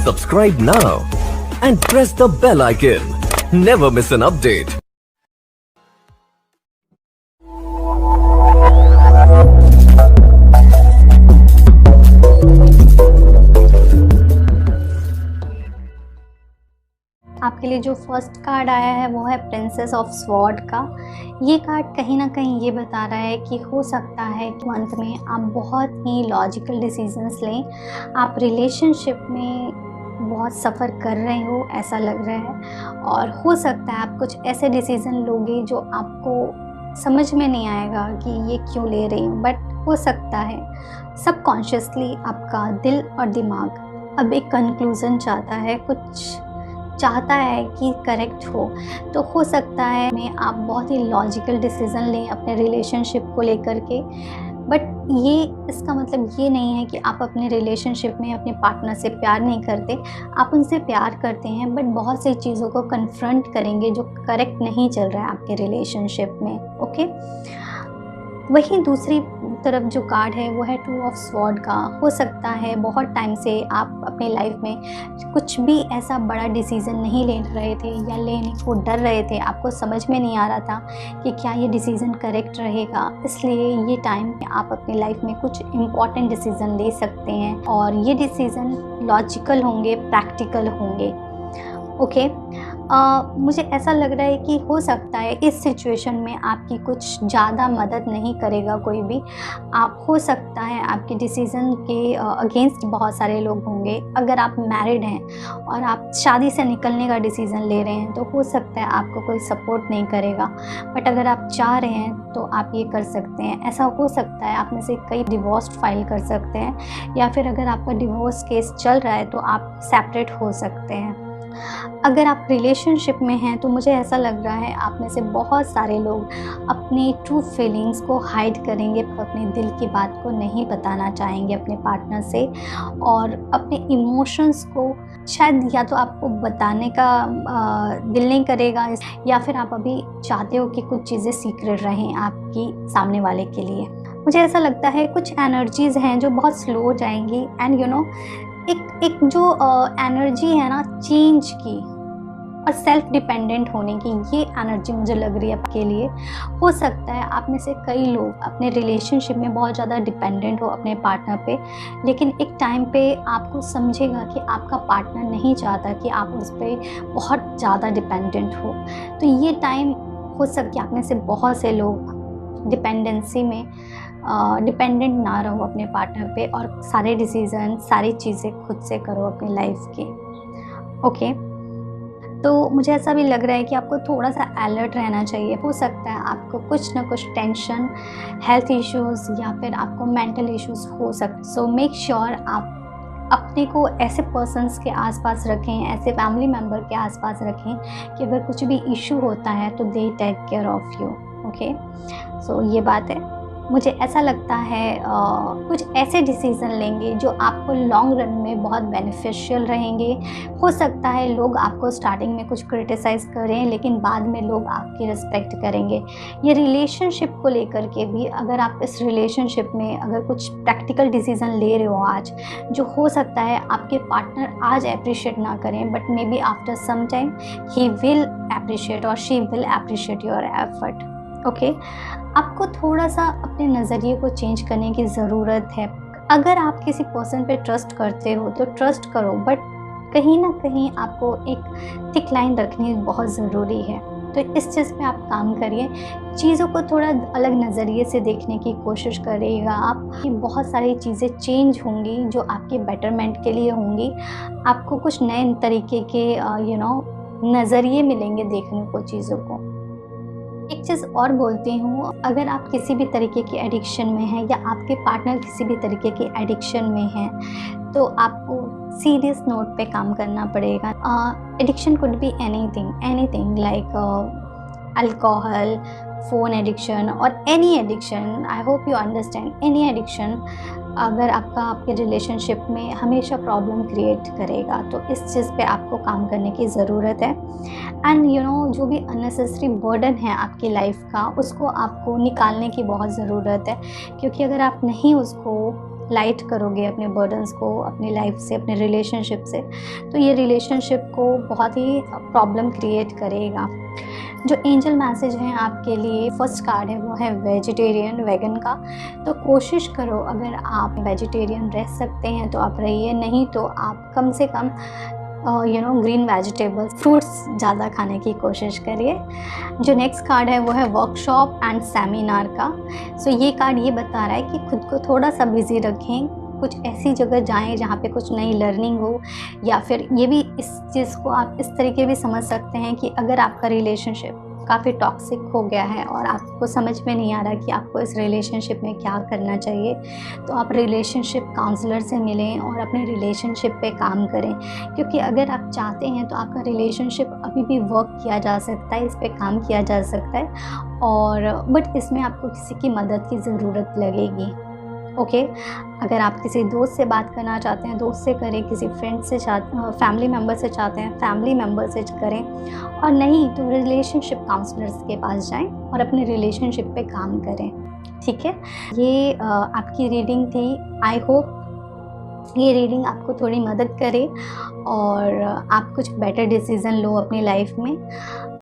Subscribe now and press the bell icon. Never miss an update. आपके लिए जो first card आया है वो है प्रिंसेस ऑफ स्वॉर्ड का। ये कार्ड कहीं ना कहीं ये बता रहा है कि हो सकता है कि अंत में आप बहुत ही लॉजिकल डिसीजंस लें। आप रिलेशनशिप में बहुत सफ़र कर रहे हो ऐसा लग रहा है, और हो सकता है आप कुछ ऐसे डिसीज़न लोगे जो आपको समझ में नहीं आएगा कि ये क्यों ले रही हूँ, बट हो सकता है सबकॉन्शियसली आपका दिल और दिमाग अब एक कंक्लूज़न चाहता है, कुछ चाहता है कि करेक्ट हो। हो सकता है में आप बहुत ही लॉजिकल डिसीज़न लें अपने रिलेशनशिप को लेकर के, बट ये इसका मतलब ये नहीं है कि आप अपने रिलेशनशिप में अपने पार्टनर से प्यार नहीं करते। आप उनसे प्यार करते हैं, बट बहुत सी चीज़ों को कन्फ्रंट करेंगे जो करेक्ट नहीं चल रहा है आपके रिलेशनशिप में। ओके, वहीं दूसरी तरफ जो कार्ड है वो है टू ऑफ स्वॉर्ड का। हो सकता है बहुत टाइम से आप अपनी लाइफ में कुछ भी ऐसा बड़ा डिसीज़न नहीं ले रहे थे या लेने को डर रहे थे, आपको समझ में नहीं आ रहा था कि क्या ये डिसीज़न करेक्ट रहेगा। इसलिए ये टाइम आप अपनी लाइफ में कुछ इम्पॉर्टेंट डिसीज़न ले सकते हैं, और ये डिसीज़न लॉजिकल होंगे, प्रैक्टिकल होंगे। ओके, मुझे ऐसा लग रहा है कि हो सकता है इस सिचुएशन में आपकी कुछ ज़्यादा मदद नहीं करेगा कोई भी। आप हो सकता है आपके डिसीज़न के अगेंस्ट बहुत सारे लोग होंगे। अगर आप मैरिड हैं और आप शादी से निकलने का डिसीज़न ले रहे हैं तो हो सकता है आपको कोई सपोर्ट नहीं करेगा, बट अगर आप चाह रहे हैं तो आप ये कर सकते हैं। ऐसा हो सकता है आप में से कई डिवोर्स फाइल कर सकते हैं, या फिर अगर आपका डिवोर्स केस चल रहा है तो आप सेपरेट हो सकते हैं। अगर आप रिलेशनशिप में हैं तो मुझे ऐसा लग रहा है आप में से बहुत सारे लोग अपनी ट्रू फीलिंग्स को हाइड करेंगे, अपने दिल की बात को नहीं बताना चाहेंगे अपने पार्टनर से, और अपने इमोशंस को शायद या तो आपको बताने का दिल नहीं करेगा, या फिर आप अभी चाहते हो कि कुछ चीज़ें सीक्रेट रहें आपकी सामने वाले के लिए। मुझे ऐसा लगता है कुछ एनर्जीज़ हैं जो बहुत स्लो हो जाएंगी, एंड एक जो एनर्जी है ना चेंज की और सेल्फ डिपेंडेंट होने की, ये एनर्जी मुझे लग रही है आपके लिए। हो सकता है आप में से कई लोग अपने रिलेशनशिप में बहुत ज़्यादा डिपेंडेंट हो अपने पार्टनर पे, लेकिन एक टाइम पे आपको समझेगा कि आपका पार्टनर नहीं चाहता कि आप उस पर बहुत ज़्यादा डिपेंडेंट हो। तो ये टाइम हो सकता है आप में से बहुत से लोग डिपेंडेंसी में डिपेंडेंट ना रहो अपने पार्टनर पे, और सारे डिसीज़न सारी चीज़ें खुद से करो अपनी लाइफ की। ओके, तो मुझे ऐसा भी लग रहा है कि आपको थोड़ा सा अलर्ट रहना चाहिए। हो सकता है आपको कुछ ना कुछ टेंशन, हेल्थ इश्यूज़ या फिर आपको मेंटल इश्यूज़ हो सकते। सो मेक श्योर आप अपने को ऐसे पर्सन्स के आसपास रखें, ऐसे फैमिली मेम्बर के आसपास रखें कि अगर कुछ भी इशू होता है तो they take care of you. Okay, so ये बात है। मुझे ऐसा लगता है कुछ ऐसे डिसीज़न लेंगे जो आपको लॉन्ग रन में बहुत बेनिफिशियल रहेंगे। हो सकता है लोग आपको स्टार्टिंग में कुछ क्रिटिसाइज़ करें, लेकिन बाद में लोग आपकी रिस्पेक्ट करेंगे। ये रिलेशनशिप को लेकर के भी, अगर आप इस रिलेशनशिप में अगर कुछ प्रैक्टिकल डिसीज़न ले रहे हो आज, जो हो सकता है आपके पार्टनर आज अप्रिशिएट ना करें, but may be after some time he will appreciate और she will appreciate your effort. Okay, आपको थोड़ा सा अपने नज़रिए को चेंज करने की ज़रूरत है। अगर आप किसी पर्सन पे ट्रस्ट करते हो तो ट्रस्ट करो, बट कहीं ना कहीं आपको एक थिक लाइन रखनी बहुत ज़रूरी है। तो इस चीज़ पे आप काम करिए, चीज़ों को थोड़ा अलग नज़रिए से देखने की कोशिश करिएगा आप। बहुत सारी चीज़ें चेंज होंगी जो आपके बेटरमेंट के लिए होंगी। आपको कुछ नए तरीके के नज़रिए मिलेंगे देखने को चीज़ों को। एक चीज़ और बोलती हूँ, अगर आप किसी भी तरीके की एडिक्शन में हैं या आपके पार्टनर किसी भी तरीके की एडिक्शन में हैं, तो आपको सीरियस नोट पे काम करना पड़ेगा। Addiction could be anything like alcohol, phone addiction और any addiction. I hope you understand. Any addiction अगर आपके रिलेशनशिप में हमेशा प्रॉब्लम क्रिएट करेगा, तो इस चीज़ पे आपको काम करने की ज़रूरत है। एंड जो भी अननेसेसरी बर्डन है आपकी लाइफ का, उसको आपको निकालने की बहुत ज़रूरत है, क्योंकि अगर आप नहीं उसको लाइट करोगे अपने बर्डन्स को अपनी लाइफ से, अपने रिलेशनशिप से, तो ये रिलेशनशिप को बहुत ही प्रॉब्लम क्रिएट करेगा। जो एंजल मैसेज है आपके लिए, फर्स्ट कार्ड है वो है वेजिटेरियन, वेगन का। तो कोशिश करो, अगर आप वेजिटेरियन रह सकते हैं तो आप रहिए, नहीं तो आप कम से कम ग्रीन वेजिटेबल्स, फ्रूट्स ज़्यादा खाने की कोशिश करिए। जो नेक्स्ट कार्ड है वो है वर्कशॉप एंड सेमिनार का। सो ये कार्ड ये बता रहा है कि खुद को थोड़ा सा बिजी रखें, कुछ ऐसी जगह जाएं जहाँ पे कुछ नई लर्निंग हो, या फिर ये भी इस चीज़ को आप इस तरीके भी समझ सकते हैं कि अगर आपका रिलेशनशिप काफ़ी टॉक्सिक हो गया है और आपको समझ में नहीं आ रहा कि आपको इस रिलेशनशिप में क्या करना चाहिए, तो आप रिलेशनशिप काउंसलर से मिलें और अपने रिलेशनशिप पे काम करें। क्योंकि अगर आप चाहते हैं तो आपका रिलेशनशिप अभी भी वर्क किया जा सकता है, इस पे काम किया जा सकता है, और बट इसमें आपको किसी की मदद की ज़रूरत लगेगी। ओके, अगर आप किसी दोस्त से बात करना चाहते हैं, दोस्त से करें, किसी फ्रेंड से फैमिली मेम्बर से चाहते हैं, फैमिली मेम्बर से करें, और नहीं तो रिलेशनशिप काउंसलर्स के पास जाएं और अपने रिलेशनशिप पे काम करें। ठीक है, ये आपकी रीडिंग थी। आई होप ये रीडिंग आपको थोड़ी मदद करे और आप कुछ बेटर डिसीज़न लो अपनी लाइफ में।